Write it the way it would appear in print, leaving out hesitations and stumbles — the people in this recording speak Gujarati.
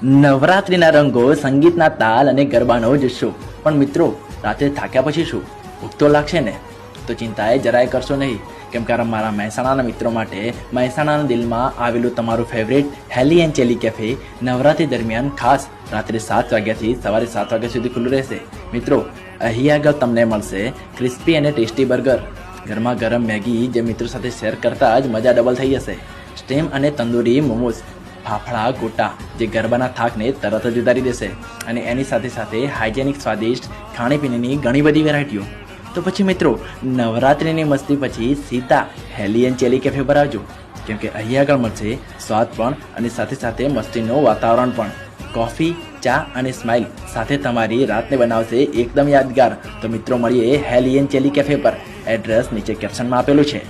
નવરાત્રિના રંગો, સંગીતના તાલ અને ગરબાનો જુસ્સો. પણ મિત્રો, રાત્રે થાક્યા પછી શું? ભૂખ તો લાગશે ને? તો ચિંતાએ જરાય કરશો નહીં, કેમ કે મારા મહેસાણાના મિત્રો માટે મહેસાણાના દિલમાં આવેલું તમારું favourite Hely and Chelly cafe Navratri દરમિયાન ખાસ રાત્રે 7 વાગ્યાથી સવારે 7 વાગ્યા સુધી ખુલ્લું રહેશે. મિત્રો, અહીં આગળ તમને મળશે ક્રિસ્પી અને ટેસ્ટી બર્ગર, ગરમા ગરમ મેગી જે મિત્રો સાથે શેર કરતાં જ મજા ડબલ થઈ જશે, સ્ટીમ અને તંદૂરી મોમોઝ, ફાફડા ગોટા જે ગરબાના થાકને તરત જ ઉતારી દેશે, અને એની સાથે સાથે હાઇજેનિક સ્વાદિષ્ટ ખાણીપીણીની ઘણી બધી વેરાયટીઓ. તો પછી મિત્રો, નવરાત્રિની મસ્તી પછી સીધા હેલી એન્ડ ચેલી કેફે પર આવજો, કેમ કે અહીં આગળ મળશે સ્વાદ પણ અને સાથે સાથે મસ્તીનું વાતાવરણ પણ. કોફી, ચા અને સ્માઇલ સાથે તમારી રાતને બનાવશે એકદમ યાદગાર. તો મિત્રો, મળીએ હેલી એન્ડ ચેલી કેફે પર. એડ્રેસ નીચે કેપ્શનમાં આપેલું છે.